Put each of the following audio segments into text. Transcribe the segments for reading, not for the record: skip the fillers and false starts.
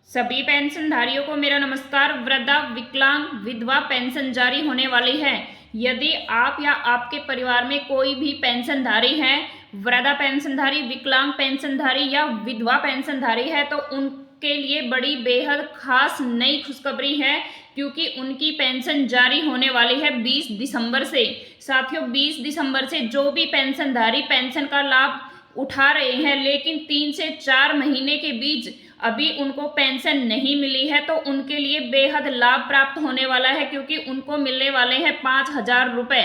सभी पेंशनधारियों को मेरा नमस्कार। वृद्धा, विकलांग, विधवा पेंशन जारी होने वाली है। यदि आप या आपके परिवार में कोई भी पेंशनधारी है, वृद्धा पेंशनधारी, विकलांग पेंशनधारी या विधवा पेंशनधारी है, तो उनके लिए बड़ी बेहद खास नई खुशखबरी है, क्योंकि उनकी पेंशन जारी होने वाली है 20 दिसंबर से। साथियों, 20 दिसंबर से जो भी पेंशनधारी पेंशन का लाभ उठा रहे हैं, लेकिन 3 से 4 महीने के बीच अभी उनको पेंशन नहीं मिली है, तो उनके लिए बेहद लाभ प्राप्त होने वाला है, क्योंकि उनको मिलने वाले हैं 5,000 रुपये।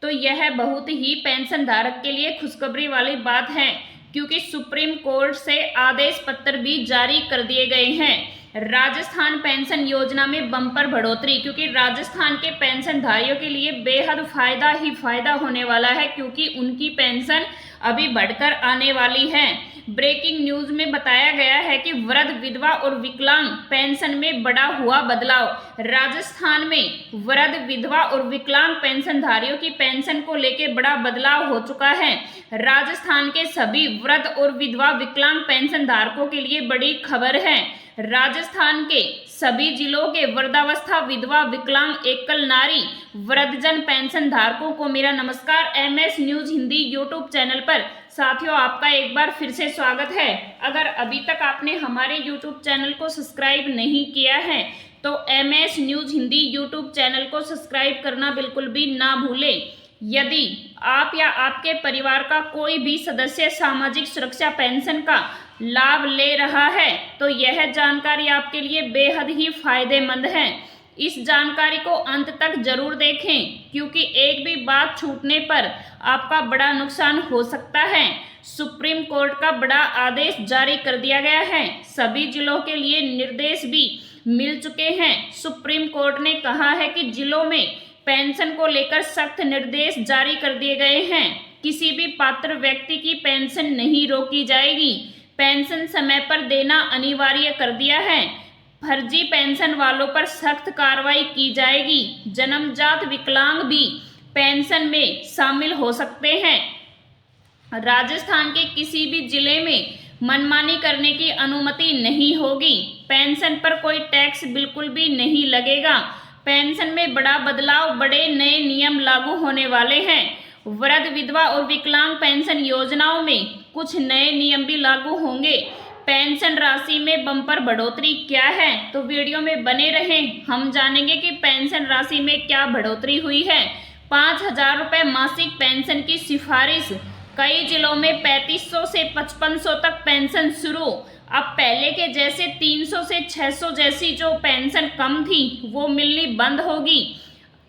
तो यह बहुत ही पेंशन धारक के लिए खुशखबरी वाली बात है, क्योंकि सुप्रीम कोर्ट से आदेश पत्र भी जारी कर दिए गए हैं। राजस्थान पेंशन योजना में बम्पर बढ़ोतरी, क्योंकि राजस्थान के पेंशनधारियों के लिए बेहद फायदा ही फायदा होने वाला है, क्योंकि उनकी पेंशन अभी बढ़कर आने वाली है। ब्रेकिंग न्यूज में बताया गया है कि वृद्ध, विधवा और विकलांग पेंशन में बड़ा हुआ बदलाव। राजस्थान में वृद्ध, विधवा और विकलांग पेंशनधारियों की पेंशन को लेकर बड़ा बदलाव हो चुका है। राजस्थान के सभी वृद्ध और विधवा, विकलांग पेंशन धारकों के लिए बड़ी खबर है। राजस्थान के सभी जिलों के वृद्धावस्था, विधवा, विकलांग, एकल नारी, वृद्धजन पेंशन धारकों को मेरा नमस्कार। MS news Hindi YouTube channel पर साथियों आपका एक बार फिर से स्वागत है। अगर अभी तक आपने हमारे यूट्यूब चैनल को सब्सक्राइब नहीं किया है, तो MS news Hindi YouTube channel को सब्सक्राइब करना बिल्कुल भी ना भूलें। यदि आप या आपके परिवार का कोई भी सदस्य सामाजिक सुरक्षा पेंशन का लाभ ले रहा है, तो यह जानकारी आपके लिए बेहद ही फायदेमंद है। इस जानकारी को अंत तक जरूर देखें, क्योंकि एक भी बात छूटने पर आपका बड़ा नुकसान हो सकता है। सुप्रीम कोर्ट का बड़ा आदेश जारी कर दिया गया है। सभी जिलों के लिए निर्देश भी मिल चुके हैं। सुप्रीम कोर्ट ने कहा है कि जिलों में पेंशन को लेकर सख्त निर्देश जारी कर दिए गए हैं। किसी भी पात्र व्यक्ति की पेंशन नहीं रोकी जाएगी। पेंशन समय पर देना अनिवार्य कर दिया है। फर्जी पेंशन वालों पर सख्त कार्रवाई की जाएगी। जन्मजात विकलांग भी पेंशन में शामिल हो सकते हैं। राजस्थान के किसी भी जिले में मनमानी करने की अनुमति नहीं होगी। पेंशन पर कोई टैक्स बिल्कुल भी नहीं लगेगा। पेंशन में बड़ा बदलाव, बड़े नए नियम लागू होने वाले हैं। वृद्ध, विधवा और विकलांग पेंशन योजनाओं में कुछ नए नियम भी लागू होंगे। पेंशन राशि में बम्पर बढ़ोतरी क्या है, तो वीडियो में बने रहें। हम जानेंगे कि पेंशन राशि में क्या बढ़ोतरी हुई है। 5,000 रुपये मासिक पेंशन की सिफारिश। कई जिलों में 3500 से 5500 तक पेंशन शुरू। अब पहले के जैसे 300 से 600 जैसी जो पेंशन कम थी, वो मिलनी बंद होगी।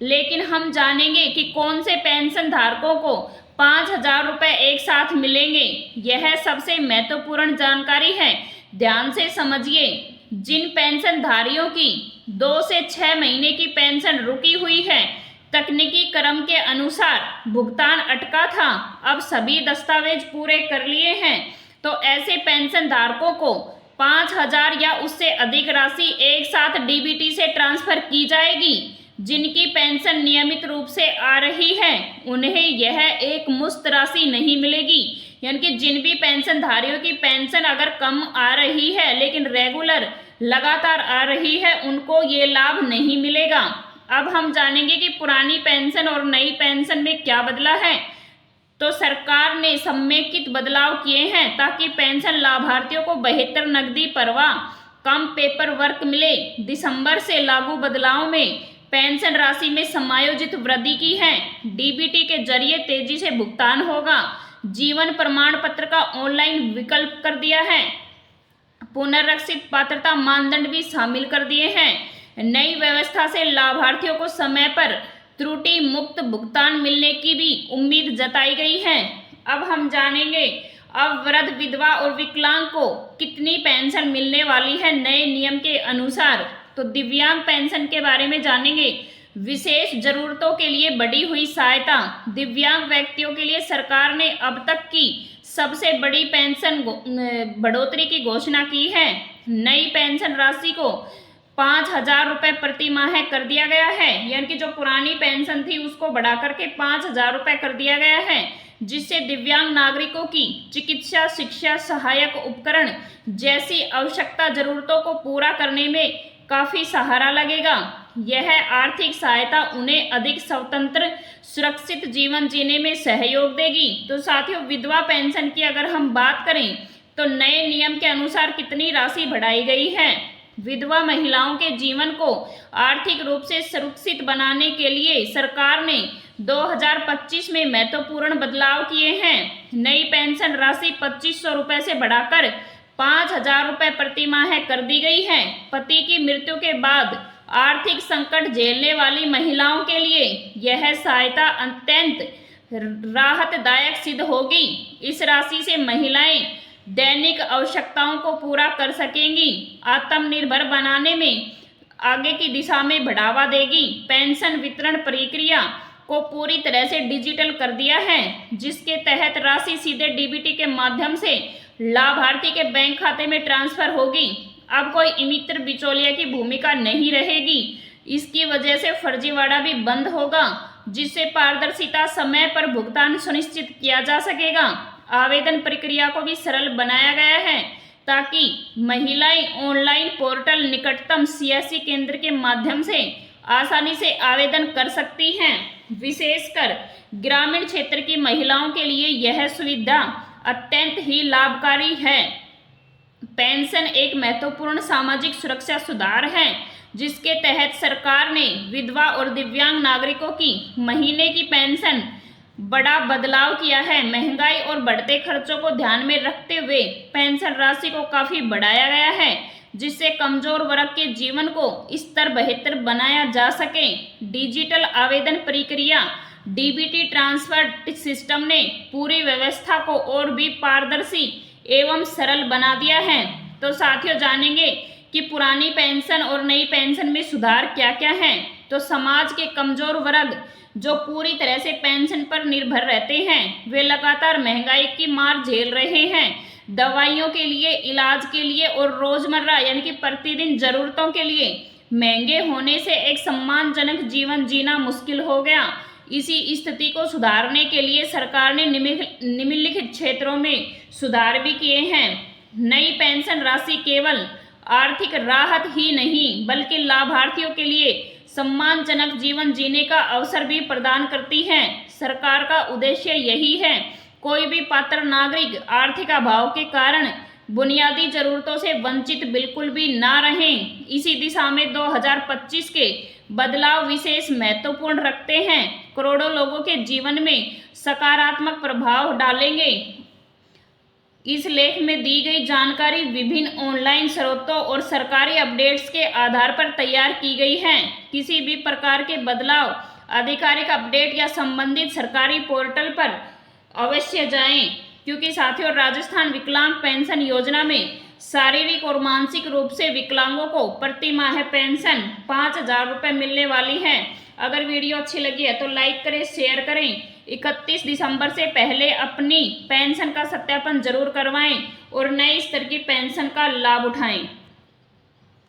लेकिन हम जानेंगे कि कौन से पेंशन धारकों को 5,000 रुपये एक साथ मिलेंगे। यह सबसे महत्वपूर्ण जानकारी है, ध्यान से समझिए। जिन पेंशनधारियों की 2 से 6 महीने की पेंशन रुकी हुई है, तकनीकी क्रम के अनुसार भुगतान अटका था, अब सभी दस्तावेज पूरे कर लिए हैं, तो ऐसे पेंशन धारकों को 5,000 या उससे अधिक राशि एक साथ डीबीटी से ट्रांसफर की जाएगी। जिनकी पेंशन नियमित रूप से आ रही है, उन्हें यह एक मुश्त राशि नहीं मिलेगी। यानी कि जिन भी पेंशनधारियों की पेंशन अगर कम आ रही है, लेकिन रेगुलर लगातार आ रही है, उनको ये लाभ नहीं मिलेगा। अब हम जानेंगे कि पुरानी पेंशन और नई पेंशन में क्या बदला है। तो सरकार ने समेकित बदलाव किए हैं, ताकि पेंशन लाभार्थियों को बेहतर नकदी प्रवाह, कम पेपर वर्क मिले। दिसंबर से लागू बदलाव में पेंशन राशि में समायोजित वृद्धि की है। डीबीटी के जरिए तेजी से भुगतान होगा। जीवन प्रमाण पत्र का ऑनलाइन विकल्प कर दिया है। पुनर्रक्षित पात्रता मानदंड भी शामिल कर दिए हैं। नई व्यवस्था से लाभार्थियों को समय पर त्रुटि मुक्त भुगतान मिलने की भी उम्मीद जताई गई है। अब हम जानेंगे अब वृद्ध, विधवा और विकलांग को कितनी पेंशन मिलने वाली है नए नियम के अनुसार। तो दिव्यांग पेंशन के बारे में जानेंगे। विशेष जरूरतों के लिए बढ़ी हुई सहायता। दिव्यांग व्यक्तियों के लिए सरकार ने अब तक की सबसे बड़ी पेंशन बढ़ोतरी की घोषणा की है। नई पेंशन राशि को 5,000 रुपये प्रति माह कर दिया गया है। यानी कि जो पुरानी पेंशन थी, उसको बढ़ा करके 5,000 रुपये कर दिया गया है। जिससे दिव्यांग नागरिकों की चिकित्सा, शिक्षा, सहायक उपकरण जैसी आवश्यकता जरूरतों को पूरा करने में काफी सहारा लगेगा। यह आर्थिक सहायता उन्हें अधिक स्वतंत्र, सुरक्षित जीवन जीने में सहयोग देगी। तो साथियों, विधवा पेंशन की अगर हम बात करें तो नए नियम के अनुसार कितनी राशि बढ़ाई गई है। विधवा महिलाओं के जीवन को आर्थिक रूप से सुरक्षित बनाने के लिए सरकार ने 2025 में महत्वपूर्ण बदलाव किए हैं। नई पेंशन राशि 2500 रुपये से बढ़ाकर 5000 रुपये प्रति माह कर दी गई है। पति की मृत्यु के बाद आर्थिक संकट झेलने वाली महिलाओं के लिए यह सहायता अत्यंत राहतदायक सिद्ध होगी। इस राशि से महिलाएं दैनिक आवश्यकताओं को पूरा कर सकेंगी, आत्मनिर्भर बनाने में आगे की दिशा में बढ़ावा देगी। पेंशन वितरण प्रक्रिया को पूरी तरह से डिजिटल कर दिया है, जिसके तहत राशि सीधे डीबीटी के माध्यम से लाभार्थी के बैंक खाते में ट्रांसफर होगी। अब कोई मित्र बिचौलिया की भूमिका नहीं रहेगी। इसकी वजह से फर्जीवाड़ा भी बंद होगा, जिससे पारदर्शिता, समय पर भुगतान सुनिश्चित किया जा सकेगा। आवेदन प्रक्रिया को भी सरल बनाया गया है ताकि महिलाएं ऑनलाइन पोर्टल, निकटतम सीएससी केंद्र के माध्यम से आसानी से आवेदन कर सकती हैं। विशेषकर ग्रामीण क्षेत्र की महिलाओं के लिए यह सुविधा अत्यंत ही लाभकारी है। पेंशन एक महत्वपूर्ण सामाजिक सुरक्षा सुधार है, जिसके तहत सरकार ने विधवा और दिव्यांग नागरिकों की महीने की पेंशन बड़ा बदलाव किया है। महंगाई और बढ़ते खर्चों को ध्यान में रखते हुए पेंशन राशि को काफी बढ़ाया गया है, जिससे कमजोर वर्ग के जीवन को स्तर बेहतर बनाया जा सके। डिजिटल आवेदन प्रक्रिया, डीबीटी ट्रांसफर सिस्टम ने पूरी व्यवस्था को और भी पारदर्शी एवं सरल बना दिया है। तो साथियों, जानेंगे कि पुरानी पेंशन और नई पेंशन में सुधार क्या क्या है। तो समाज के कमजोर वर्ग जो पूरी तरह से पेंशन पर निर्भर रहते हैं, वे लगातार महंगाई की मार झेल रहे हैं। दवाइयों के लिए, इलाज के लिए और रोजमर्रा यानी कि प्रतिदिन जरूरतों के लिए महंगे होने से एक सम्मानजनक जीवन जीना मुश्किल हो गया। इसी स्थिति को सुधारने के लिए सरकार ने निम्नलिखित क्षेत्रों में सुधार भी किए हैं। नई पेंशन राशि केवल आर्थिक राहत ही नहीं, बल्कि लाभार्थियों के लिए सम्मानजनक जीवन जीने का अवसर भी प्रदान करती है। सरकार का उद्देश्य यही है, कोई भी पात्र नागरिक आर्थिक अभाव के कारण बुनियादी जरूरतों से वंचित बिल्कुल भी ना रहें। इसी दिशा में 2025 के बदलाव विशेष महत्वपूर्ण रखते हैं, करोड़ों लोगों के जीवन में सकारात्मक प्रभाव डालेंगे। इस लेख में दी गई जानकारी विभिन्न ऑनलाइन स्रोतों और सरकारी अपडेट्स के आधार पर तैयार की गई है। किसी भी प्रकार के बदलाव, आधिकारिक अपडेट या संबंधित सरकारी पोर्टल पर अवश्य जाएं, क्योंकि साथियों, राजस्थान विकलांग पेंशन योजना में शारीरिक और मानसिक रूप से विकलांगों को प्रति माह पेंशन 5000 रुपये मिलने वाली है। अगर वीडियो अच्छी लगी है तो लाइक करें, शेयर करें। 31 दिसंबर से पहले अपनी पेंशन का सत्यापन जरूर करवाएं और नए स्तर की पेंशन का लाभ उठाएं।